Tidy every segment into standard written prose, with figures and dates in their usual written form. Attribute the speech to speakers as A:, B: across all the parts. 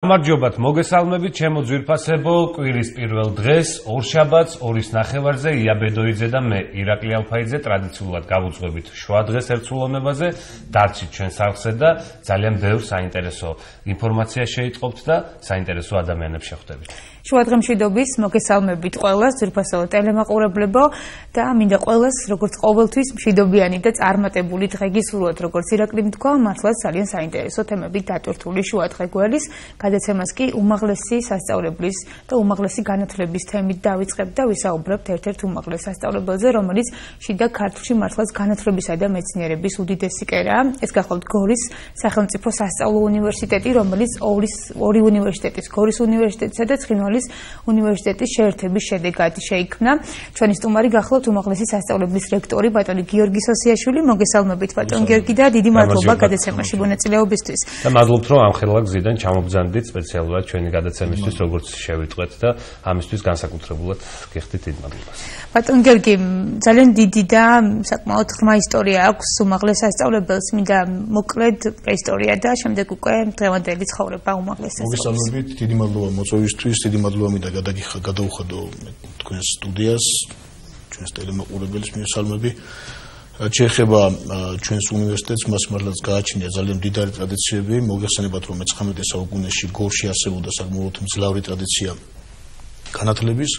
A: გამარჯობათ, მოგესალმებით, ჩემო ძვირფასებო, კვირის პირველ დღეს, ორშაბათს, 2:30-ზე იაბედოიძე და მე, ირაკლი ალფაიძე, ტრადიციულად გავუძღვებით შუა დღეს ერთსულოვნებაზე, დარჩით ჩვენ სახლზე და ძალიან ბევრ საინტერესო ინფორმაცია შეიტყობთ და საინტერესო ადამიანებს შეხვდებით.
B: შუა დღემშვიდობის მოგესალმებით ყველას, ძვირფასო ტელემაყურებლებო და მინდა ყველას, როგორც ყოველთვის, მშვიდობიანი და წარმატებული დღე გისურვოთ, როგორც ირაკლიმ თქვა, მართლაც ძალიან საინტერესო თემებით დატვირთული შუა დღე გველის, გადაცემას კი უმაღლესი სასწავლებლის და უმაღლესი განათლების თემით დავიწყებთ და ვისაუბრებთ ერთ-ერთ უმაღლეს სასწავლებელზე, რომელიც შიდა ქართლში მართლაც განათლებისა და მეცნიერების უდიდესი კერაა. ეს გახლავთ გორის სახელმწიფო სასწავლო უნივერსიტეტი, რომელიც ორი უნივერსიტეტის, გორის უნივერსიტეტისა და ცხინვალის უნივერსიტეტის შეერთების შედეგად შეიქმნა. ჩვენი სტუმარი გახლავთ უმაღლესი სასწავლებლის რექტორი ბატონი გიორგი სოსიაშვილი. მოგესალმებით ბატონ გიორგი და დიდი მადლობა გადაცემაში მონაწილეობისთვის.
A: და მადლობთ რომ ამ ხელა გზიდან ჩამოგზავნდით სპეციალურად ჩვენი გადაცემისთვის, როგორც შევიტყვეთ და ამისთვის განსაკუთრებულად გიხდით დიდ მადლობას.
B: ბატონ გიორგი, ძალიან დიდი და საკმაოდ ღრმა ისტორია აქვს უმაღლეს სასწავლებელს, მინდა მოკლედ პრეისტორია და შემდეგ უკვე დღევანდელი ცხოვრება უმაღლეს სასწავლებელს.
C: მოგესალმებით, დიდი მადლობა მოწვევისთვის, დიდი მადლობა მინდა გადაუხადო თქვენს სტუდიას, ჩვენს ტელემაყურებელს მიესალმები. რაც შეეხება ჩვენს უნივერსიტეტს, მას მართლაც გააჩნია ძალიან მდიდარი ტრადიციები. მოგეხსენებათ, რომ 19 საუკუნეში გორში არსებობდა საკმაოდ მძლავრი ტრადიცია განათლების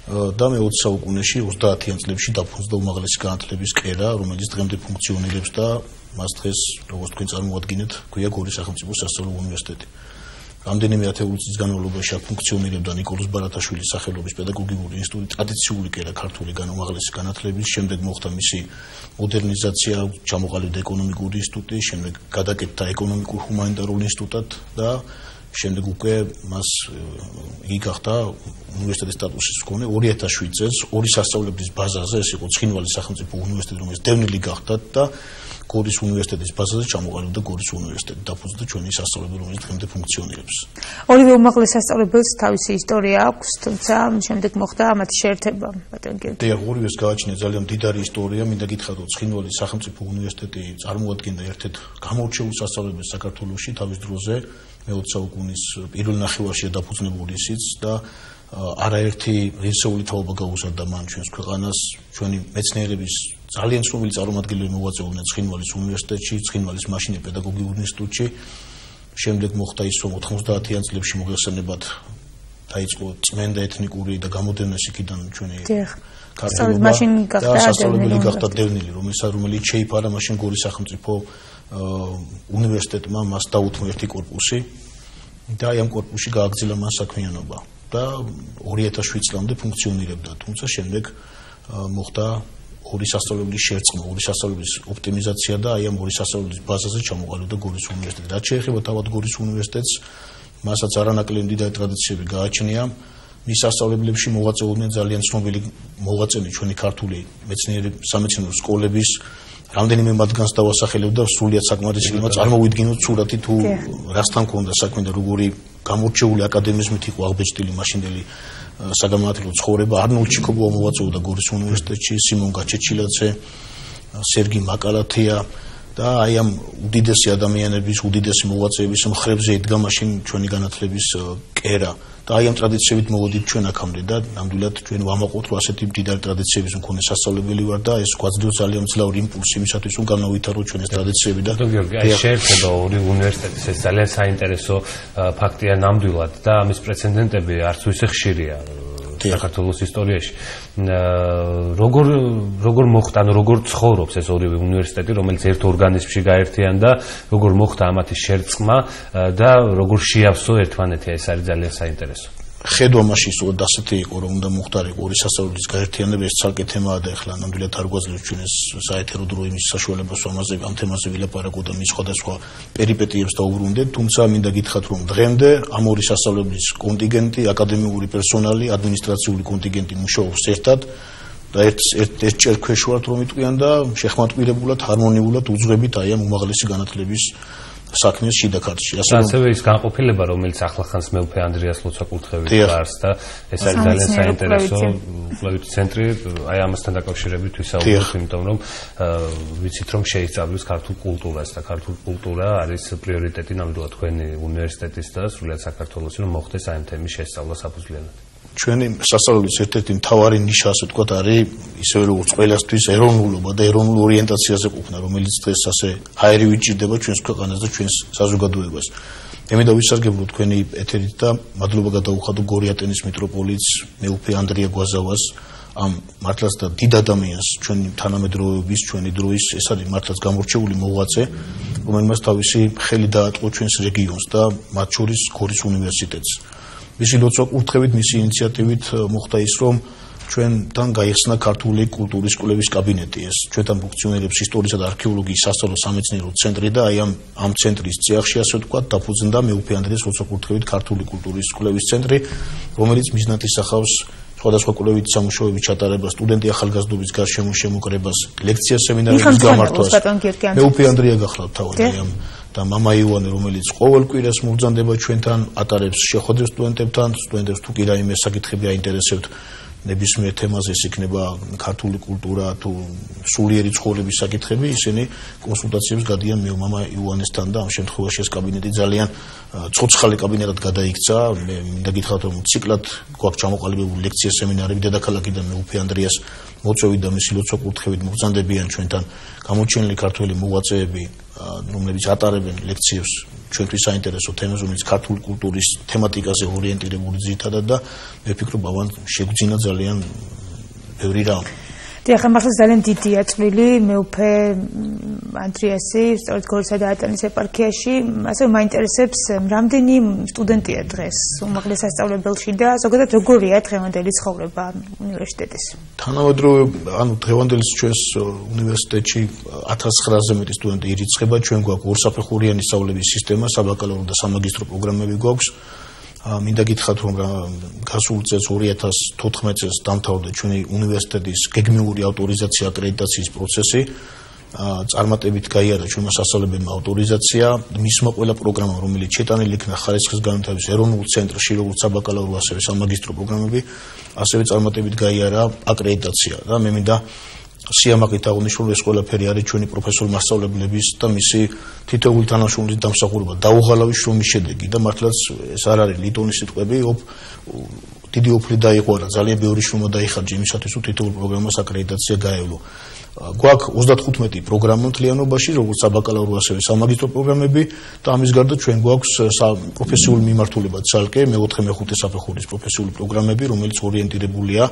C: და მე-20 საუკუნეში 30-იან წლებში დაფუძნდა უმაღლესი განათლების კერა, რომელიც დღემდე ფუნქციონირებს და მას დღეს, როგორც თქვენ წარმოადგენთ, გვია გორის სახელმწიფო სასწავლო უნივერსიტეტი. რამდენიმე ათეული წლის განმავლობაში აქ ფუნქციონირებდა ნიკოლოზ ბარათაშვილის სახელობის პედაგოგიური ინსტიტუტი, ტრადიციული კერა ქართული უმაღლესი განათლების, შემდეგ მოხდა მისი მოდერნიზაცია, ჩამოყალიბდა ეკონომიკური ინსტიტუტი, შემდეგ გადაკეთდა ეკონომიკურ-ჰუმანიტარულ ინსტიტუტად და შემდეგ უკვე მას იგი გახდა უნივერსიტეტის სტატუსის მქონე 2007 წელს ორი სასწავლებლის ბაზაზე, ეს იყო ცხინვალის სახელმწიფო უნივერსიტეტი, რომელიც დევნილი გახდა და გორის უნივერსიტეტის ბაზაზე ჩამოყალიბდა გორის უნივერსიტეტი, დაფუძნდა ჩვენი სასწავლებელი, რომელიც დღემდე ფუნქციონირებს.
B: ორივე უმაღლეს სასწავლებელს თავისი ისტორია აქვს, თუმცა შემდეგ მოხდა ამათი შეერთება, ბატონ გიორგი.
C: დიახ, ორივეს გააჩნია ძალიან მდიდარი ისტორია. მინდა გითხრათ, რომ ცხინვალის სახელმწიფო უნივერსიტეტი წარმოადგენდა ერთ-ერთ გამორჩეულ სასწავლებელს საქართველოში თავის დროზე, მე-20 საუკუნის პირველ ნახევარშია დაფუძნებული ისიც და არაერთი ღირსეული თაობა გაუზარდა მან ჩვენს ქვეყანას, ჩვენი მეცნიერების ძალიან ცნობილი წარმომადგენლები მოვაწეულნენ ცხინვალის უნივერსიტეტში, ცხინვალის მაშინე პედაგოგიურ ინსტიტუტში. შემდეგ მოხდა ის, რომ 90-იან წლებში მოგეხსენებათ დაიწყო წმენდა ეთნიკური და გამოდევნის იქიდან ჩვენი ქართველობა და სასწავლებელი გახდა დევნილი, რომელიც შეიფარა მაშინ გორის სახელმწიფო უნივერსიტეტმა, მას დაუთმო ერთი კორპუსი და ამ კორპუსში გააგრძელა მან საქმიანობა და 2007 წლამდე ფუნქციონირებდა, თუმცა შემდეგ მოხდა ორი სასწავლებლის შერწყმა, ორი სასწავლებლის ოპტიმიზაცია და ამ ორი სასწავლებლის ბაზაზე ჩამოყალიბდა გორის უნივერსიტეტი. რაც შეეხება თავად გორის უნივერსიტეტს, მასაც არანაკლები მდიდარი ტრადიციები გააჩნია. მის სასწავლებლებში მოვაწეულდნენ ძალიან ცნობილი მოღვაწენი ჩვენი ქართული სამეცნიერო სკოლების, რამდენიმე მათგანს დავასახელებ და სრულიად საკმარისი იმա წარმოვიდგინოთ სურათი თუ რასთან ქონდა საქმე და როგორი გამორჩეული აკადემიზმით იყო აღბეჭდილი მაშინდელი საგანმანათლებლო ცხოვრება. არნოლდ ჩიკობოვა მოვაწეულდა გორის უნივერსიტეტში, სიმონ გაჩეჩილაძე, სერგი მაკალათია და ამ უდიდესი ადამიანების, უდიდესი მოღვაწეების მხრებზე იდგა მაშინ ჩვენი განათლების კერა და ამ ტრადიციებით მოვედით ჩვენ აქამდე და ნამდვილად ჩვენ ვამაყობთ, რომ ასეთი მდიდარი ტრადიციების მქონე სასწავლებელი ვარ და ეს გვაძლევს ძალიან მძლავრი იმპულსი იმისათვის, რომ განავითაროთ ჩვენ ეს ტრადიციები და
A: აი შეერთება ორი უნივერსიტეტის, ეს ძალიან საინტერესო ფაქტია ნამდვილად და ამის პრეცედენტები არც ისე ხშირია საქართველოს ისტორიაში. როგორ მოხდა, როგორ ცხოვრობს ეს ორივე უნივერსიტეტი, რომელიც ერთ ორგანიზმში გაერთიანდა, როგორ მოხდა ამათი შერწყმა და როგორ შეავსო ერთმანეთი, ეს არის ძალიან საინტერესო.
C: ხედვა მაშინ სწორედ ასეთი იყო, რომ უნდა მოხდარიყო ორი სასწავლებლის გაერთიანება, ეს ცალკე თემაა და ეხლა ნამდვილად არ გვაძლევს ჩვენ ეს საეთერო დრო იმის საშუალებას, რომ ამ თემაზე ვილაპარაკოთ და მის სხვადასხვა პერიპეტიებს დავუბრუნდეთ, თუმცა მინდა გითხრათ, რომ დღემდე ამ ორი სასწავლებლის კონტინგენტი, აკადემიური პერსონალი, ადმინისტრაციული კონტინგენტი მუშაობს ერთად და ერთ ჭერქვეშ ვართ, რომ იტყვიან და შეხმატყვილებულად, ჰარმონიულად უძღვებით ამ უმაღლესი განათლების საქმეს შიდა ქართლში.
A: ასევე ის განყოფილება, რომელიც ახლახანს მეუფე ანდრიას ლოცვა-კურთხევით არის და ეს არის ძალიან საინტერესო კვლევითი ცენტრი, აი ამასთან დაკავშირებით ვისაუბროთ, იმიტომ რომ ვიცით რომ შეისწავლის ქართულ კულტურას და ქართული კულტურა არის პრიორიტეტი ნამდვილად თქვენი უნივერსიტეტის და სრულიად საქართველოს, რომ მოხდეს აი ამ თემის შესწავლა საფუძვლიანად.
C: ჩვენი სასწავლებლის ერთ-ერთი მთავარი ნიშა, ასე ვთქვათ, არის ისევე როგორც ყველასთვის ეროვნულობა და ეროვნულ ორიენტაციაზე ყოფნა, რომელიც დღეს ასე ჰაერი ვიჭირდება ჩვენს ქვეყანას და ჩვენს საზოგადოებას. მე მინდა ვისარგებლო თქვენი ეთერით და მადლობა გადაუხადო გორიატენის მიტროპოლიტს მეუფე ანდრია გვაზავას, ამ მართლაც და დიდ ადამიანს, ჩვენი თანამედროვეობის, ჩვენი დროის, ეს არის მართლაც გამორჩეული მოღვაწე, რომელმაც თავისი ხელი დაატყო ჩვენს რეგიონს და მათ შორის გორის უნივერსიტეტს. მისი ლოცვა-კურთხევით, მისი ინიციატივით მოხდა ის, რომ ჩვენთან გაიხსნა ქართული კულტურის კვლევის კაბინეტი. ეს ჩვენთან ფუნქციონირებს ისტორიისა და არქეოლოგიის სასწავლო სამეცნიერო ცენტრი და აი ამ ცენტრის წიაღში, ასე ვთქვათ, დაფუძნდა მეუფე ანდრიას ლოცვა-კურთხევით ქართული კულტურის კვლევის ცენტრი, რომელიც მიზნად ისახავს სხვადასხვა კვლევითი სამუშაოების ჩატარებას, სტუდენტი ახალგაზრდობის გარშემო შემოკრებას, ლექცია სემინარების გამართვას. მეუფე ანდრია გახლავთ თავად და მამა ივანე, რომელიც ყოველ კვირას მობრძანდება ჩვენთან, ატარებს შეხვედრებს სტუდენტებთან, სტუდენტებს თუ კი რაიმე საკითხები აინტერესებთ ნებისმიერ თემაზე, ეს იქნება ქართული კულტურა თუ სულიერი ცხოვრების საკითხები, ისინი კონსულტაციებს გადიან მე მამა ივანესთან და ამ შემთხვევაში ეს კაბინეტი ძალიან ცოცხალი კაბინეტად გადაიქცა. მე მინდა გითხრათ, რომ ციკლად გვაქვს ჩამოყალიბებული ლექცია სემინარები დედაქალაქიდან მეუფე ანდრიას მოწვევით და მისი ლოცვა-კურთხევით მობრძანდებიან ჩვენთან გამოჩენილი ქართველი მოღვაწეები, რომლებიც ატარებენ ლექციებს ჩვენთვის საინტერესო თემებზე, რომელიც ქართული კულტურის თემატიკაზე ორიენტირებული ძირითადად და მე ვფიქრობ, ავან შეგვძინა ძალიან ბევრი რამ.
B: დიახ, ახლა ძალიან დიდია წვლილი მეუფე ანდრიასი, სწორედ გორისა და ატანის ეპარქიაში, ასე მაინტერესებს, რამდენი სტუდენტია დღეს უმაღლეს სასწავლებელში და ზოგადად როგორია დღევანდელი ცხოვრება უნივერსიტეტის?
C: თანამედროვე, ანუ დღევანდელი ჩვენს უნივერსიტეტში 1900-ზე მეტი სტუდენტი ირიცხება, ჩვენ გვაქვს ორსაფეხურიანი სწავლების სისტემა, საბაკალავრო და სამაგისტრო პროგრამები გვაქვს. მინდა გითხრათ, რომ გასულ წელს 2014 წელს დამთავრდა ჩვენი უნივერსიტეტის გეგმიური ავტორიზაცია აკრედიტაციის პროცესი. წარმატებით გაიარა ჩვენმა სასწავლებელმა ავტორიზაცია, მისმა ყველა პროგრამა, რომელიც შეტანილი იქნა ხარისხის განვითარების ეროვნულ ცენტრში, როგორც საბაკალავრო, ასევე სამაგისტრო პროგრამები, ასევე წარმატებით გაიარა აკრედიტაცია და მე მინდა სიამაყით აღნიშნულ, ეს ყველაფერი არის ჩვენი პროფესორი მასწავლებლების და მისი თითოეული თანამშრომლის დამსახურება, დაუღალავი შრომის შედეგი და მართლაც ეს არ არის ლიტონის სიტყვები, დიდი ოფლი დაიყვარა, ძალიან ბევრი შრომა დაიხარჯა იმისათვის, რომ თითოეულ პროგრამას აკრედიტაცია გაევლო. გვაქვს 35 პროგრამა მთლიანობაში, როგორც საბაკალავრო, ასევე სამაგისტრო პროგრამები და ამის გარდა ჩვენ გვაქვს პროფესიული მიმართულება ცალკე, მე-4 მე-5 საფეხურის პროფესიული პროგრამები, რომელიც ორიენტირებულია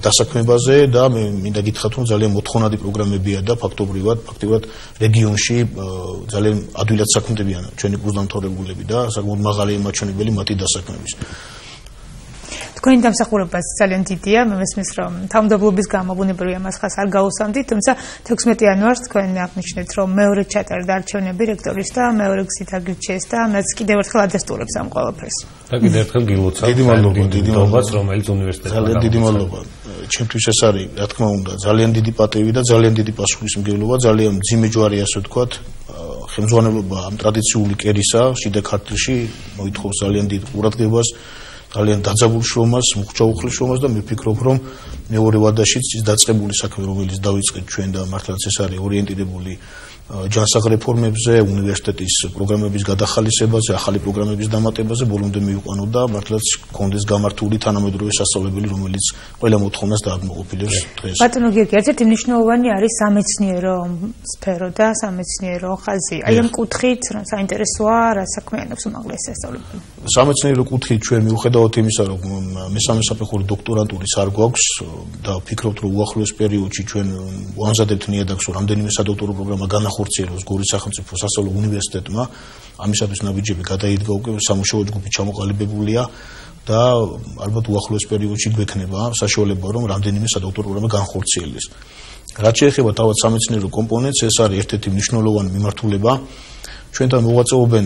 C: დასაქმებაზე და მე მინდა გითხრათ, რომ ძალიან მოთხოვნადი პროგრამებია და ფაქტობრივად რეგიონში ძალიან ადვილად საქმდებიან ჩვენი კურსდამთავრებულები და საკმაოდ მაღალია მაჩვენებელი მათი დასაქმების.
B: თქვენი დამსახურებაც ძალიან დიდია, მე მესმის რომ თავმდაბლობის გამო ბუნებრივია მას ხას არ გაუსამდით, თუმცა 16 იანვარს თქვენ აღნიშნეთ, რომ მეორე ჩატარდა არჩევნები რექტორის და მეორე გზით აგირჩიეს და მეც კიდევ ერთხელ ადასტურებს ამ ყველაფერს.
A: და კიდევ ერთხელ გილოცავთ.
C: დიდი მადლობა,
A: რომელიც უნივერსიტეტში.
C: ძალიან დიდი მადლობა. ჩემთვის ეს არის, რა თქმა უნდა, ძალიან დიდი პატივი და ძალიან დიდი პასუხისმგებლობა, ძალიან მძიმე ჯვარი, ასე ვთქვათ, ხელმძღვანელობა ამ ტრადიციული კერისა შიდა ქართლში მოითხოვს ძალიან დიდ ყურადღებას. ძალიან დაძაბულ შრომას, მუხჩაუხლის შრომას და მე ვფიქრობ, რომ მეორე ვადაშიც ის დაწყებული საქმე, რომელიც დავიწყეთ ჩვენ და მართლაც ეს არის ორიენტირებული ჯანსაღ რეფორმებზე, უნივერსიტეტის პროგრამების გადახალისებაზე, ახალი პროგრამების დამატებაზე, ბოლომდე მივიყვანო და მართლაც გქონდეს გამართული თანამედროვე სასწავლებელი, რომელიც ყველა მოთხოვნას დააკმაყოფილებს დღეს.
B: ბატონო გიორგი, ერთ-ერთი მნიშვნელოვანი არის სამეცნიერო სფერო და სამეცნიერო ხაზი. აი ამ კუთხით საინტერესოა, რა საქმე անում უმაღლეს სასწავლებელი.
C: სამეცნიერო კუთხით ჩვენ მიუხედავად იმისა, რომ მესამე საფეხური დოქტორანტურის არ გვაქვს და ვფიქრობთ, რომ უახლოეს პერიოდში ჩვენ ვამზადებთ ნიადაგს, რომ რამდენიმე სადოქტორო პროგრამა განახორციელოს გორის სახელმწიფო სასწავლო უნივერსიტეტმა, ამისათვის ნაბიჯები გადაიდგა უკვე, სამუშაო ჯგუფი ჩამოყალიბებულია და ალბათ უახლოეს პერიოდში გვექნება საშუალება, რომ რამდენიმე სადოქტორო პროგრამა განხორციელდეს. რაც შეეხება თავად სამეცნიერო კომპონენტს, ეს არის ერთ-ერთი მნიშვნელოვანი მიმართულება. ჩვენთან მოღვაწეობენ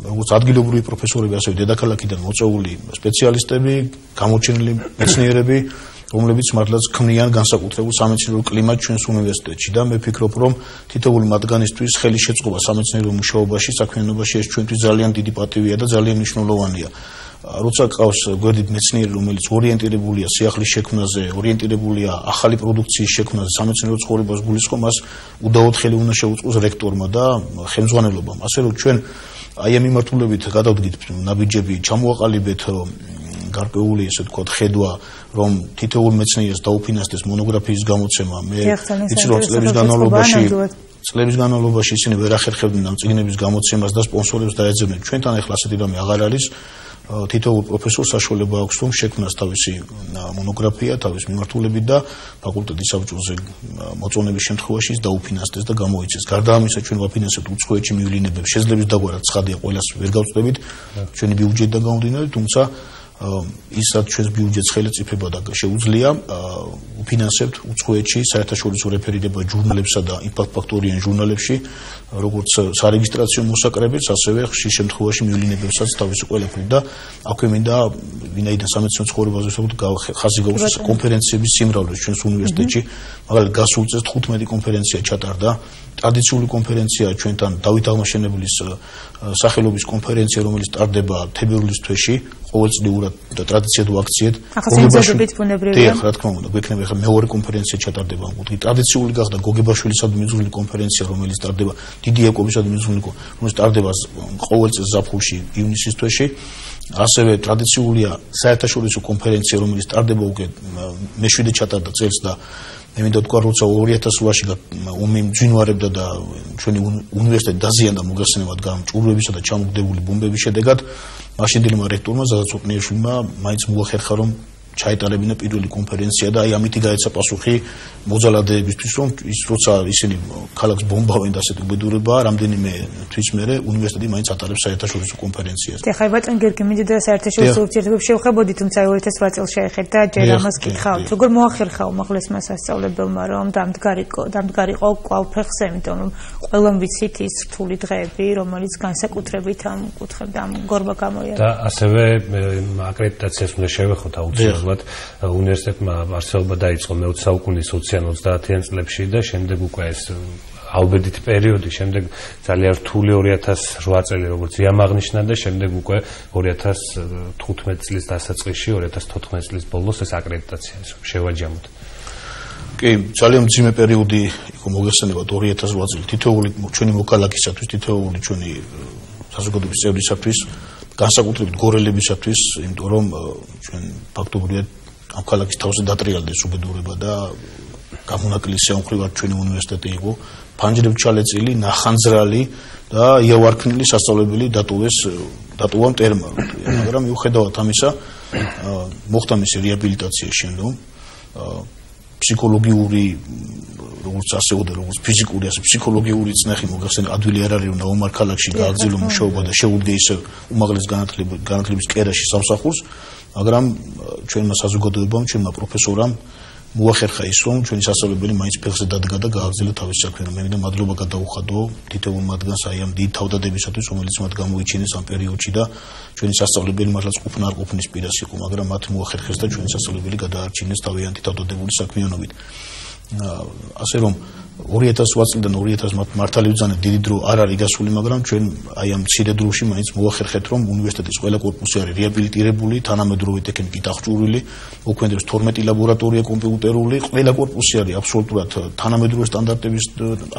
C: როგორც ადგილობრივი პროფესორები, ასევე დედაქალაქიდან მოწვეული სპეციალისტები, გამოჩენილი მეცნიერები, რომლებიც მართლაც ქმნიან განსაკუთრებულ სამეცნიერო კლიმატს ჩვენს უნივერსიტეტში და მე ფიქრობ, რომ თითოეული მათგანისთვის ხელი შეწყობა სამეცნიერო მუშაობაში, საქმიანობაში ეს ჩვენთვის ძალიან დიდი პატივია და ძალიან მნიშვნელოვანია. როცა ყავს გვერდით მეცნიერი, რომელიც ორიენტირებულია სიახლის შექმნაზე, ორიენტირებულია ახალი პროდუქციის შექმნაზე, სამეცნიერო ცხოვრებას გულისხმობს, მას უდაოდ ხელი უნდა შეუწყოს რექტორმა და ხელმძღვანელობამ. ასე რომ ჩვენ აი ამ მიმართულებით გადავდგით ნაბიჯები, ჩამოვაყალიბეთ გარკვეული ესე ვთქვათ ხედვა, რომ თითოეულ მეცნიერს დაუფინანსდეს მონოგრაფიის გამოცემა. მე ვიცი რომ წლების განმავლობაში ისინი ვერ ახერხებდნენ ამ წიგნების გამოცემას და სპონსორებს დაეძებნენ. ჩვენთან ახლა ასეთი რამე აღარ არის. თითოეულ პროფესორს საშუალება აქვს რომ შექმნას თავისი მონოგრაფია, თავის მიმართულებით და ფაკულტეტის საბჭოზე მოწონების შემთხვევაში ის დაუფინანსდეს და გამოიცეს. გარდა ამისა, ჩვენ ვაფინანსებთ უცხოეთში მივლინებებს, შეძლებს დაგვარად ცხადია, ყველას ვერ გავწდებით ჩვენი ბიუჯეტიდან გამომდინარე, თუმცა ისაც ჩვენს ბიუჯეტს ხელისუფლება და შეუძლია ვფინანსებთ უცხოეთში საერთაშორისო რეფერირება ჟურნალებსა და იმპაქტ-ფაქტორიან ჟურნალებში, როგორც სარეგისტრაციო მოსაკრებებს, ასევე ხშირ შემთხვევაში მივლინებებსაც თავისი ყველაფრით და აქვე მინდა ვინაიდან სამეცნიერო ცხოვრებაზე ხაზი გაუსვა კონფერენციების სიმრავლეს ჩვენს უნივერსიტეტში, მაგალითად გასულ წელს 15 კონფერენცია ჩატარდა. ტრადიციული კონფერენცია ჩვენთან დავით აღმაშენებლის სახელობის კონფერენცია, რომელიც ტარდება თებერვლის თვეში, ყოველწლიურად და ტრადიციად ვაქციეთ.
B: გოგებაშვილით ბუნებრივია.
C: რა თქმა უნდა, გვექნება ახლა მეორე კონფერენცია ჩატარდება ამ კუთხით. ტრადიციული გახდა გოგებაშვილისადმი მიძღვნილი კონფერენცია, რომელიც ტარდება დიდი იაკობისადმი მიძღვნილი, რომელიც ტარდება ყოველ წელს ზაფხულში, ივნისის თვეში. ასევე ტრადიციულია საერთაშორისო კონფერენცია, რომელიც ტარდება უკვე მე-7 ჩატარდა წელს და მე მინდა ვთქვა, როცა 2008-ში ომი მძვინვარებდა და ჩვენი უნივერსიტეტი დაზიანდა მოგხსენებათ ჭურვებისა და ჩამოგდებული ბომბების შედეგად, მაშინდელმა რექტორმა ზაზა წოტნიაშვილმა მაინც მოახერხა, რომ ჩაეტარებინა პირველი კონფერენცია და აი ამითი გაეცა პასუხი მოძალადეებისთვის, რომ ის როცა ისინი ქალაქს ბომბავენ და ასეთი უბედურებაა, რამდენიმე თვის მერე უნივერსიტეტი მაინც ატარებს საერთაშორისო კონფერენციას.
B: ხა ბატონ გიორგი მინდა საერთაშორისო ურთიერთობებში შევხვებოდით, თუმცა 2008 წელს შეეხეთ და ჯერ ამას გითხავთ. როგორ მოახერხა უმაღლესმა სასწავლებელმა, რომ დამდგარიყო კვალ ფეხზე, იმიტომ რომ ყველამ ვიცით ის რთული დღეები, რომელიც განსაკუთრებით ამ კუთხემ და ამ გორბა გამოიარა.
A: და ასევე აკრედიტაციას უნდა შევეხოთ აუცილებლად. უნივერსიტეტმა არსებობა დაიწყო მე-20 საუკუნის 20-30-იან წლებში და შემდეგ უკვე ეს ალბედითი პერიოდი, შემდეგ ძალიან რთული 2008 წელი როგორც იამაღნიშნა და შემდეგ უკვე 2015 წლის დასაწყისში, 2014 წლის ბოლოს ეს აკრედიტაცია შევაჯამოთ.
C: კი, ძალიან მძიმე პერიოდი იყო მოგეხსენებათ 2008 წელი თითოეული ჩვენი მოქალაქისათვის, თითოეული ჩვენი საზოგადოების წევრისათვის, განსაკუთრებით გორელებისათვის, იმიტომ რომ ჩვენ ფაქტობრივად ამ ქალაქის თავზე დატრიალდეს უბედურება და გამონაკლისი სამხრივად ჩვენი უნივერსიტეტი იყო, ფანჯრებით ჩალეწილი, ნახანძრალი და იავარქმნილი სასწავლებელი დატოვა მტერმა. მაგრამ მიუხედავად ამისა, მოხდა მისი რეაბილიტაცია შემდგომ. ფსიქოლოგიური როგორც ასეოდა, როგორც ფიზიკური, ასე ფსიქოლოგიური წნეხი მოგახსენე, ადვილი არ არის, რომ ნაომარ ქალაქში გააგრძელო მუშაობა და შეუდგე ისე უმაღლეს განათლების კერაში სამსახურს, მაგრამ ჩვენმა საზოგადოებამ, ჩვენმა პროფესორამ მოახერხა ის, რომ ჩვენი სასწავლებელი მაინც ფეხზე დადგა და გააგრძელა თავის საქმე. მე მინდა მადლობა გადაუხადო თითოეულ მათგანს აი ამ დიდ თავდადებისათვის, რომელიც მათ გამოიჩინეს ამ პერიოდში და ჩვენი სასწავლებელი მართლაც ყოფნა არ ყოფნის პირას იყო, მაგრამ მათ მოახერხეს და ჩვენი სასწავლებელი გადაარჩინეს თავიანთი თავდადებული საქმიანობით. ასე რომ 2008 წლიდან 2000 მართალი ვძანეთ, დიდი დრო არ არის გასული, მაგრამ ჩვენ აი ამ მცირე დროში მაინც მოახერხეთ, რომ უნივერსიტეტის ყველა კორპუსი არის რეაბილიტირებული, თანამედროვე ტექნიკით აღჭურვილი, მოქმედებს 12 ლაბორატორია კომპიუტერული, ყველა კორპუსი არის აბსოლუტურად თანამედროვე სტანდარტების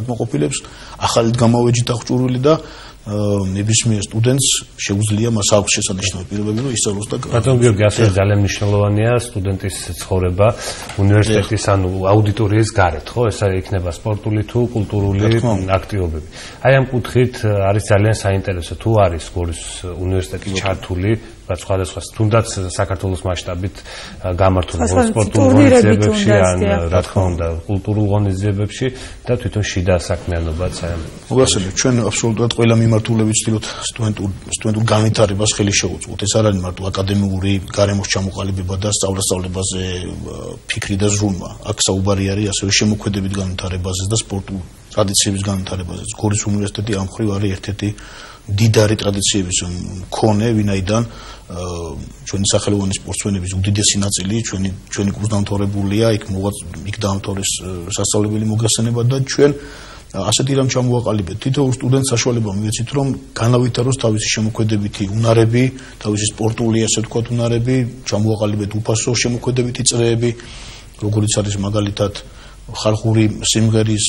C: აკმაყოფილებს, ახალით გამოვეჯით აღჭურვილი და ნებისმიერ სტუდენტს შეუძლია მას აქვს შესანიშნავი პირობები, რომ ისწავლოს და
A: ბატონ გიორგი, ასევე ძალიან მნიშვნელოვანია სტუდენტის ცხოვრება უნივერსიტეტის ანუ აუდიტორიის გარეთ, ხო? ეს იქნება სპორტული თუ კულტურული აქტივობები. აი ამ კუთხით არის ძალიან საინტერესო თუ არის გორის უნივერსიტეტი ჩართული სხვადასხვა თუნდაც საქართველოს მასშტაბით გამართულ სპორტულ ღონისძიებებში, ან რა თქმა უნდა, კულტურულ ღონისძიებებში და თვითონ შიდა საქმიანობაც აი ამ.
C: მოგახსენებთ, ჩვენ აბსოლუტურად ყველა მიმართულებით ვცდილობთ სტუდენტურ განვითარებას ხელი შევუწყოთ. ეს არ არის მარტო აკადემიური გარემოს ჩამოყალიბება და სწავლა-სწავლებაზე ფიქრი და ზრუნვა. აქ საუბარი არის ასევე შემოქმედებით განვითარებაზე და სპორტულ ტრადიციების განვითარებაზე. გორის უნივერსიტეტი ამ მხრივ არის ერთ-ერთი მდიდარი ტრადიციების მქონე, ვინაიდან ჩვენი სახელოვანი სპორტსმენების უდიდესი ნაწილი ჩვენი კურსდამთავრებულია, იქ დაამთავრეს სასწავლებელი მოგხსენება და ჩვენ ასეთი რამ ჩამოვაყალიბეთ. თითოეულ სტუდენტს საშუალება მივეცით, რომ განავითაროს თავისი შემოქმედებითი უნარები, თავისი სპორტული, ასე ვთქვათ, უნარები, ჩამოვაყალიბეთ უფასო შემოქმედებითი წრეები, როგორიც არის მაგალითად ხალხური სიმღერის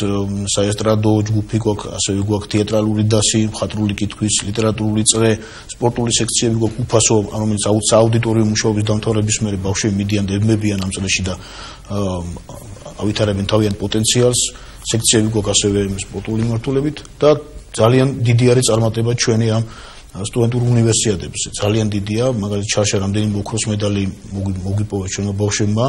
C: საესტრადო ჯგუფი გვაქვს, ასევე გვაქვს თეატრალური დასი, მხატვრული კითხვის, ლიტერატურული წრე, სპორტული სექციები გვაქვს უფასო, რომელიც აუდიტორიულ მუშაობის დამთავრების მერე ბავშვები მიდიან და ებმებიან ამ წრეში და ავითარებენ თავიანთ პოტენციალს. სექციები გვაქვს ასევე სპორტული მიმართულებით და ძალიან დიდი არის წარმატება ჩვენი ამ სტუდენტურ უნივერსიადებზე. ძალიან დიდია, მაგალითად ჩარშა რამდენიმე ოქროს медаლი მოგიპოვა ჩვენმა ბავშვებმა,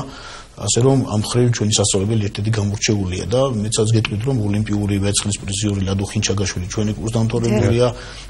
C: ასე რომ ამ ხრივ ჩვენი სასწავლებელი ერთ-ერთი გამორჩეულია და მეცაც გეტყვით, რომ ოლიმპიური ვერცხლის პრიზიორი ლადო ხინჩაგაშვილი ჩვენი კურსდამთავრებულია,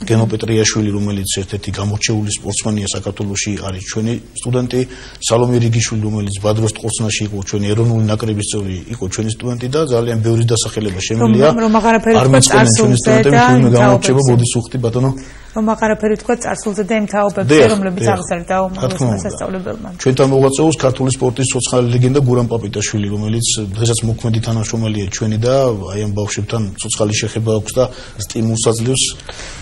C: გენო პეტრიაშვილი, რომელიც ერთ-ერთი გამორჩეული სპორტსმენია საქართველოში, არის ჩვენი სტუდენტი, სალომე რიგიშვილი, რომელიც ბადროს ტყორცნაში იყო ჩვენი ეროვნული ნაკრების წევრი, იყო ჩვენი სტუდენტი და ძალიან ბევრი დასახელება შემილია.
B: რომ აღარაფერი თქვა წარსულზე და
C: გამორჩება ბოდის უხტი ბატონო.
B: რომ აღარაფერი თქვა წარსულზე და იმთავობებზე, რომლებიც აღსარდა დაუმალოს სასწავლებელმა.
C: ჩვენთან მოღვაწეობს ქართული სპორტის ცოცხალი ლეგენდა გურამ პაპიტაშვილი, რომელიც დღესაც მოქმედი თანამშრომელია ჩვენი და აი ამ ბავშვებთან ცოცხალი შეხება აქვს და სტიმულს აძლევს.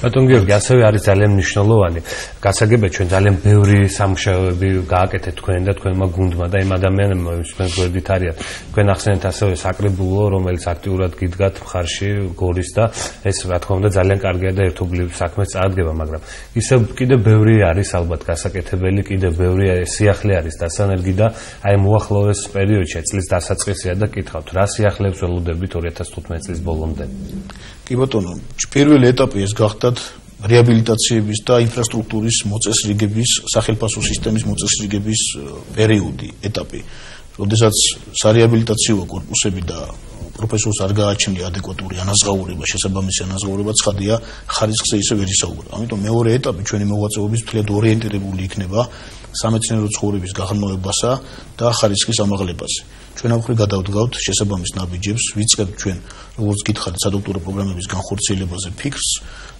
A: ბატონ გიორგი, ასევე არის ძალიან მნიშვნელოვანი. გასაგებია, ჩვენ ძალიან ბევრი სამუშაოები გააკეთეთ თქვენ და თქვენმა გუნდმა და იმ ადამიანებმა, ვინც გვერდით არიან. თქვენ ახსენეთ ასევე საკრებულო, რომელიც აქტიურად გიდგათ მხარში გორის და ეს რა თქმა უნდა ძალიან კარგია და ერთობლივ საქმეს წაადგება, მაგრამ ისე კიდევ ბევრი არის ალბათ გასაკეთებელი, კიდევ ბევრი სიახლე არის დასანერგი და აი მოახლოეს პერიოდში წლის დასაწყისია და კითხავთ, რა სიახლეებს ველოდებით 2015 წლის ბოლომდე?
C: კი ბატონო, პირველი ეტაპი ეს გახდათ რეაბილიტაციების და ინფრასტრუქტურის მოწესრიგების, სახელმწიფო სისტემის მოწესრიგების პერიოდი, ეტაპი. როდესაც სარეაბილიტაციო კორპუსები და პროფესორს არ გააჩნია ადეკვატური ანაზღაურება, შესაბამისი ანაზღაურება ცხადია, ხარისხზე ისე ვერ ისაუბრა. ამიტომ მეორე ეტაპი ჩვენი მოღვაწეობის მთლად ორიენტირებული იქნება სამეცნიერო ცხოვრების გაღრმავებასა და ხარისხის ამაღლებაზე. ჩვენ ამ ხრი გადავდგავთ შესაბამის ნაბიჯებს, ვიწყებთ ჩვენ, როგორც გითხარით, სადოქტორო პროგრამების განხორციელებაზე ფიქრს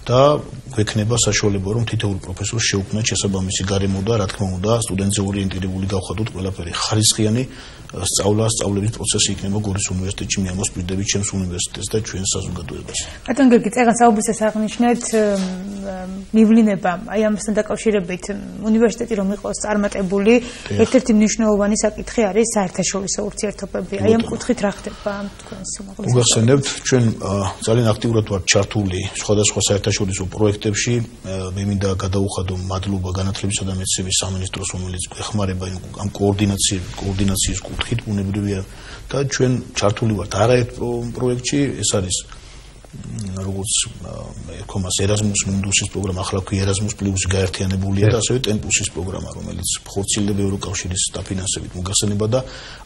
C: და გვექნება საშუალება, რომ თითოეულ პროფესორს შეუქმნათ შესაბამისი გარემო და, რა თქმა უნდა, სტუდენტზე ორიენტირებული გავხადოთ ყველაფერი. ხარისხიანი სწავლების პროცესი იქნება გორის უნივერსიტეტში, მე ამოსპირდებით ჩემს უნივერსიტეტს და ჩვენს საზოგადოებას.
B: ბატონ გიორგი, წეგან საუბრისას აღნიშნეთ მივლინება, აი ამასთან დაკავშირებით უნივერსიტეტი რომ იყოს წარმატებული, ერთ-ერთი მნიშვნელოვანი საკითხი არის საერთაშორისო ურთიერთობები. აი ამ კუთხით რა ხდება თქვენს უმაღლეს?
C: მოგახსენებთ, ჩვენ ძალიან აქტიურად ვართ ჩართული სხვადასხვა საერთაშორისო პროექტებში. მე მინდა გადაუხადო მადლობა განათლებისა და მეცნიერების სამინისტროს, რომელიც გვეხმარება ამ კოორდინაციის კუთხით, ბუნებრივია და ჩვენ ჩართული ვართ არაერთ პროექტში, ეს არის როგორც ეკომას ერაზმუს მუნდუსის პროგრამა, ახლა კი ერაზმუს პლუსი გაერთიანებულია და ასევე ტემპუსის პროგრამა, რომელიც ხორციელდება ევროკავშირის დაფინანსებით მოგახსენება და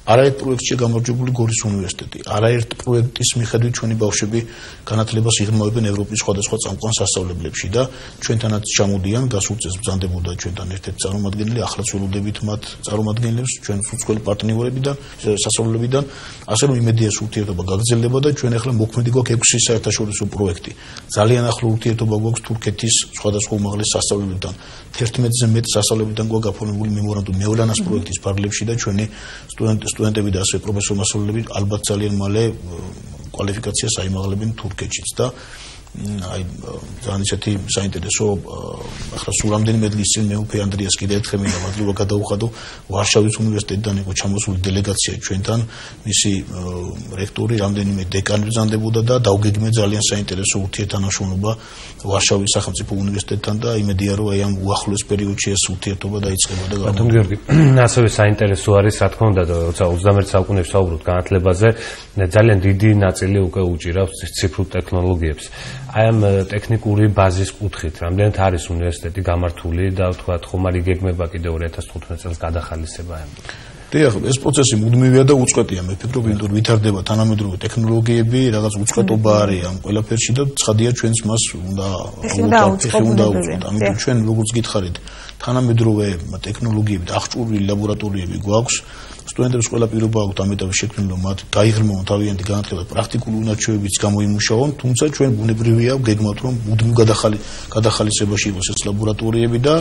C: არაერთ პროექტში გამარჯვებული გორის უნივერსიტეტი. არაერთ პროექტის მიხედვით ჩვენი ბავშვები განათლებას იღრმავებენ ევროპის სხვადასხვა წამყვან სასწავლებლებში და ჩვენთანაც ჩამოდიან, გასულ წელს ბრძანდებოდა ჩვენთან ერთ-ერთი წარმომადგენელი, ახლაც ველოდებით მათ წარმომადგენლებს ჩვენ უცხოელი პარტნიორებიდან, სასწავლებლებიდან, ასე რომ იმედია ურთიერთობა გაგრძელდება და ჩვენ ახლა მოქმედი გვაქვს 6 საერთაშორისო პროექტი. ძალიან ახლო ურთიერთობა გვაქვს თურქეთის სხვადასხვა უმაღლეს სასწავლებლებთან. 11-ზე მეტ სასწავლებლებთან გვაქვს გაფორმებული მემორანდუმი მეოლანას პროექტის ფარგლებში და ჩვენი სტუდენტები და ასევე პროფესორ-მასწავლებლები ალბათ ძალიან მალე კვალიფიკაციას აიმაღლებენ თურქეთშიც და აი ძალიან ისეთი საინტერესო ახლა სულ რამდენიმე დღის წინ მეუფე ანდრიას კიდევ ერთხელ მინდა მადლობა გადაუხადო ვარშავის უნივერსიტეტიდან იყო ჩამოსული დელეგაცია ჩვენთან მისი რექტორი რამდენიმე დეკანი ბრძანდებოდა და დავგეგმე ძალიან საინტერესო ურთიერთთანამშრომლობა ვარშავის სახელმწიფო უნივერსიტეტთან და იმედია რომ აი ამ უახლოეს პერიოდში ეს ურთიერთობა დაიწყება და
A: ბატონ გიორგი ასევე საინტერესო არის რა თქმა უნდა როცა 21 საუკუნეში საუბრობთ განათლებაზე ძალიან დიდი ნაწილი უკვე უჭირავს ციფრულ ტექნოლოგიებს აი ამ ტექნიკური ბაზის კუთხით რამდენად არის უნივერსიტეტი გამართული და ვთქვათ ხომ არის გეგმება კიდევ 2015 წელს გადახალისება ამ
C: დიახ ეს პროცესი მუდმივია და უწყვეტია მე ფიქრობ იმიტომ რომ ვითარდება თანამედროვე ტექნოლოგიები რაღაც უწყვეტობა არის ამ ყველაფერში და ცხადია ჩვენს მას უნდა ამიტომ ჩვენ როგორც გითხარით თანამედროვე ტექნოლოგიებით აღჭურვილი ლაბორატორიები გვაქვს. სტუდენტებს ყველა პირობა აქვთ ამ ეტაპზე შექმნილი, რომ მათ გაიღრმოვონ თავიანთი განათლება, პრაქტიკული უნარჩვევებიც გამოიმუშაონ, თუმცა ჩვენ ბუნებრივია გეგმავთ, რომ მუდმივ გადახალისებაში იყოს ეს ლაბორატორიები და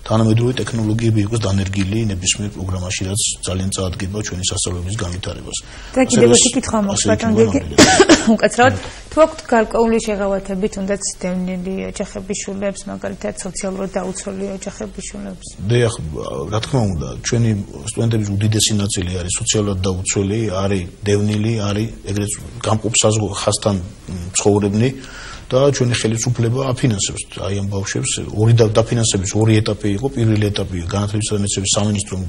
C: თანამედროვე ტექნოლოგიები იყოს დანერგილი ნებისმიერ პროგრამაში, რაც ძალიან წაადგება ჩვენი სასწავლებლის განვითარებას.
B: და კიდევ ერთი კითხვა მაქვს ბატონ გიორგი. უკაცრავად, თუ აქვთ გარკვეული შეღავათები, თუნდაც დევნილი ოჯახების შვილებს, მაგალითად სოციალურად დაუცველი ოჯახების შვილებს?
C: დიახ, რა თქმა უნდა, ჩვენი სტუდენტების უდიდესი ნაწილი არის სოციალურად დაუცველი, არის დევნილი, არის ეგრეთ გამყოფ ხასთან ცხოვრებნი და ჩვენი ხელისუფლება აფინანსებს აი ამ ბავშვებს. დაფინანსების ორი ეტაპი იყო. პირველი ეტაპი განათლების და მეცნიერების სამინისტრომ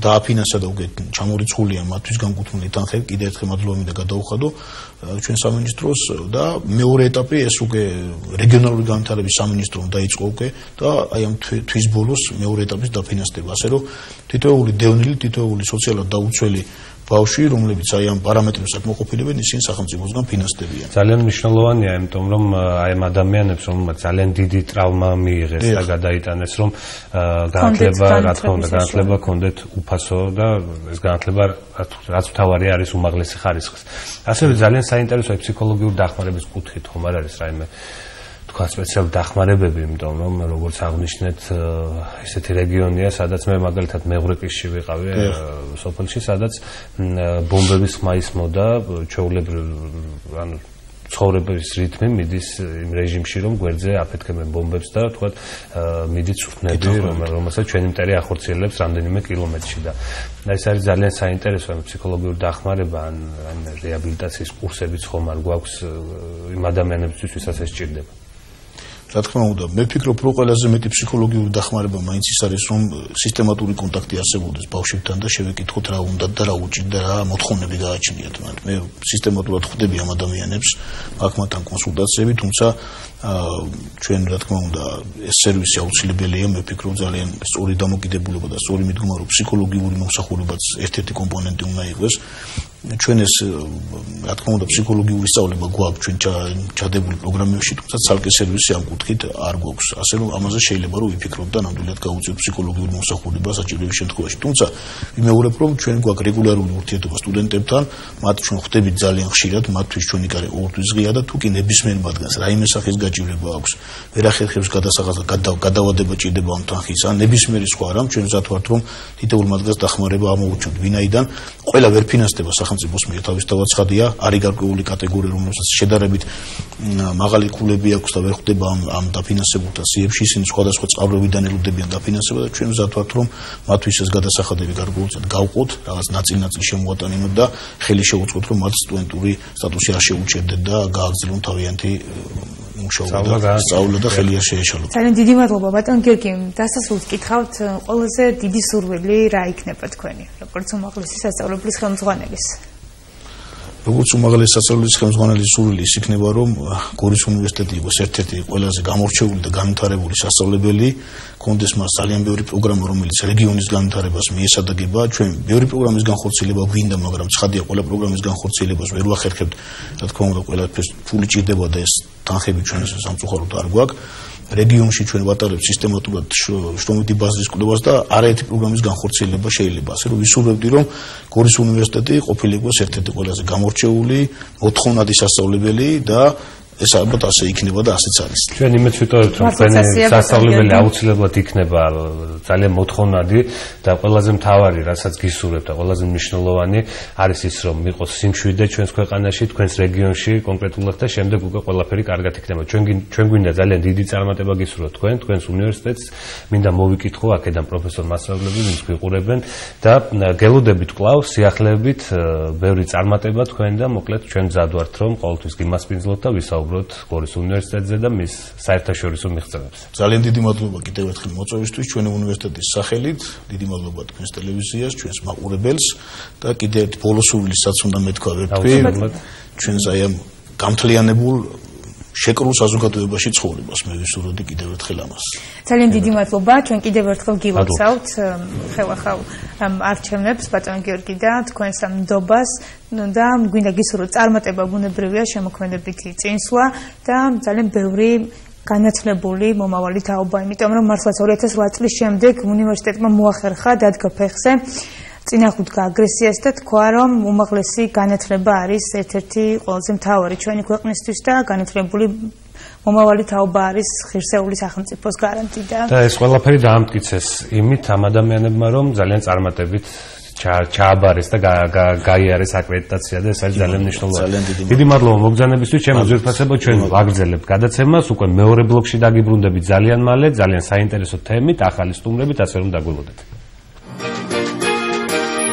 C: დააფინანსა და უკვე ჩამორიცხულია მათთვის განკუთვნილი თანხები. კიდევ ერთხელ მადლობა მინდა გადაუხადო ჩვენ სამინისტროს და მეორე ეტაპი ეს უკვე რეგიონალური განვითარების სამინისტრომ დაიწყო უკვე და აი ამ თვის ბოლოს მეორე ეტაპის დაფინანსება. ასე რომ თითოეული დევნილი, თითოეული სოციალურად დაუცველი ბავშვი, რომლებიც აი ამ პარამეტრებს აკმაყოფილებენ, ისინი სახელმწიფოსგან ფინანსდებიან.
A: ძალიან მნიშვნელოვანია, იმიტომ რომ აი ამ ადამიანებს, რომელმაც ძალიან დიდი ტრავმა მიიღეს და გადაიტანეს, რომ განათლება, რა თქმა უნდა, განათლება კონდეთ უფასო და ეს განათლება რაც მთავარი არის უმაღლესი ხარისხის. ასევე ძალიან საინტერესოა ფსიქოლოგიური დახმარების კუთხით, ხომ არ არის რაიმე თქვა სპეციალური დახმარებები, იმიტომ რომ როგორც აღნიშნეთ, ესეთი რეგიონია, სადაც მე მაგალითად მეღრეპისში ვიყავი, სოფელში, სადაც ბომბების ხმა ისმოდა, ჩვეულებრივ, ანუ ცხოვრების რითმი მიდის იმ რეჟიმში, რომ გვერდზე აფეთქებენ ბომბებს და თქვა მიდით სურთნები, რომელსაც ჩვენი მტერი ახორციელებს რამდენიმე კილომეტრში და ეს არის ძალიან საინტერესო ამ ფსიქოლოგიური დახმარება, ან რეაბილიტაციის კურსებიც ხომ არ გვაქვს იმ ადამიანებისთვის, ვისაც ეს სჭირდება.
C: რა თქმა უნდა, მე ვფიქრობ, რომ ყველაზე მეტი ფსიქოლოგიური დახმარება მაინც ის არის, რომ სისტემატური კონტაქტი არსებობდეს ბავშვებთან და შევეკითხოთ რა უნდა და რა უჭირდა, რა მოთხოვნები გააჩნიათ მათ. მე სისტემატურად ხვდები ამ ადამიანებს, აქ მათთან კონსულტაციები, თუმცა ჩვენ რა თქმა უნდა ეს სერვისი აუცილებელია, მე ვფიქრობ ძალიან სწორი დამოკიდებულება და სწორი მიდგომა, რომ ფსიქოლოგიური მომსახურებაც ერთ-ერთი კომპონენტი უნდა იყოს. ჩვენ ეს რა თქმა უნდა ფსიქოლოგიური სწავლება გვაქვს ჩვენ ჩადებული პროგრამებში, თუმცა ცალკე სერვისი ამ კუთხით არ გვაქვს. ასე რომ ამაზე შეიძლება რომ ვიფიქროთ და ნამდვილად გავუწიოთ ფსიქოლოგიური მომსახურება საჭიროების შემთხვევაში. თუმცა ვიმეორებ, რომ ჩვენ გვაქვს რეგულარული ურთიერთობა სტუდენტებთან, მათ ჩვენ ხვდებით ძალიან ხშირად, მათთვის ჩვენი კარი ყოველთვის ღია და თუ კი ნებისმიერ მათგანს რაიმე სახის გაჭირვება აქვს, ვერახერხებს გადავადება ჭირდება ამ თანხის, ან ნებისმიერი სხვა რამ, ჩვენ ვზად ვართ, რომ თითოეულ მათგანს დახმარება ამოვუჩნოთ, ვინაიდან ყველა ვერ ფინანსდება სახელმწიფოს მიერ, თავისთავად ცხადია, არის გარკვეული კატეგორია, რომელსაც შედარებით მაღალი ქულები აქვს და ვერ ხვდება ამ დაფინანსებულთა სიებში, ისინი სხვადასხვა წყაროებიდან ელოდებიან დაფინანსება და ჩვენ ვზად ვართ, რომ მათთვის ეს გადასახადები გარკვეულწილად გავყოთ, რაღაც ნაწილ-ნაწილ შემოვატანინოთ და ხელი შევუწყოთ, რომ მათ სტუდენტური სტატუსი არ შეუჩერდეთ და გააგრძელონ თავიანთი სწავლა და ხელი არ შეეშალოთ.
B: ძალიან დიდი მადლობა ბატონ გიორგი. დასასრულს გითხავთ, ყველაზე დიდი სურვილი რა იქნება თქვენი, როგორც უმაღლესი სასწავლებლის ხელმძღვანელის?
C: როგორც უმაღლესი სასწავლებლის ხელმძღვანელის სურვილი ის იქნება, რომ გორის უნივერსიტეტი იყოს ერთ-ერთი ყველაზე გამორჩეული და განვითარებული სასწავლებელი, კონდეს მას ძალიან ბევრი პროგრამა, რომელიც რეგიონის განვითარებას მიესადაგება. ჩვენ ბევრი პროგრამის განხორციელება გვინდა, მაგრამ ცხადია, ყველა პროგრამის განხორციელებას ვერ ვახერხებთ. რა თქმა უნდა, ყველაფერს ფული ჭირდება და ეს თანხები ჩვენ სამწუხაროდ არ გვაქვს. რეგიონში ჩვენ ვატარებთ სისტემატურად შრომითი ბაზრის კლუბას და არაერთი პროგრამის განხორციელება შეიძლება. ასე რომ ვისურვებდი, რომ გორის უნივერსიტეტი ყოფილიყოს ერთ-ერთი ყველაზე გამორჩეული, მოთხოვნადი სასწავლებელი და ეს ალბათ ასე იქნება და ასეც არის.
A: ჩვენ იმედს ვიტოვებთ, რომ თქვენი სასწავლებელი აუცილებლად იქნება ძალიან მოთხოვნადი და ყველაზე მთავარი, რასაც გისურვებთ და ყველაზე მნიშვნელოვანი არის ის, რომ იყოს სიმშვიდე ჩვენს ქვეყანაში, თქვენს რეგიონში კონკრეტულად და შემდეგ უკვე ყველაფერი კარგად იქნება. ჩვენ გვინდა ძალიან დიდი წარმატება გისურვებთ თქვენს უნივერსიტეტს, მინდა მოვიკითხო აქედან პროფესორ მასწავლებლები, ვინც გვიყურებენ და გელოდებით კვლავ სიახლეებით ბევრი წარმატება თქვენ და მოკლედ ჩვენ მზად ვართ, რომ ყოველთვის გიმასპინძლოთ და ვისაუბროთ გორის უნივერსიტეტზე და მის საერთაშორისო მიღწევებზე.
C: ძალიან დიდი მადლობა კიდევ ერთხელ მოწვევისთვის ჩვენი უნივერსიტეტის სახელით. დიდი მადლობა თქვენს ტელევიზიას, ჩვენს მაყურებელს და კიდევ ერთ ბოლო სურვილისაც უნდა მეთქვა ვერტყვი. ჩვენს აი ამ გამთლიანებულ შეკრულ საზოგადოებაში ცხოვრებას მე ვისურვებდი კიდევ ერთხელ ამას.
B: ძალიან დიდი მადლობა. ჩვენ კიდევ ერთხელ გილოცავთ ხელახალ არჩევნებს ბატონ გიორგი და თქვენს ამ ნდობას და გვინდა გისურვოთ წარმატება ბუნებრივია, შემოქმედებითი წინსვლა და ძალიან ბევრი განათლებული მომავალი თაობა, იმიტომ რომ მართლაც 2008 წლის შემდეგ უნივერსიტეტმა მოახერხა დადგა ფეხზე წინახუდგა აგრესიას და თქვა, რომ უმაღლესი განათლება არის ერთ-ერთი ყველაზე მთავარი ჩვენი ქვეყნისთვის და განათლებული მომავალი თაობა არის ღირსეული სახელმწიფოს გარანტი და
A: ეს ყველაფერი დაამტკიცეს იმით ამ ადამიანებმა, რომ ძალიან წარმატებით ჩააბარეს და გაიარეს აკრედიტაცია და ეს არის ძალიან მნიშვნელოვანი. დიდი მადლობა მოგზაურობისთვის, ჩემო ძვირფასებო, ჩვენ ვაგრძელებთ გადაცემას, უკვე მეორე ბლოკში დაგიბრუნდებით ძალიან მალე, ძალიან საინტერესო თემით, ახალი სტუმრებით, ასე რომ დაგველოდეთ.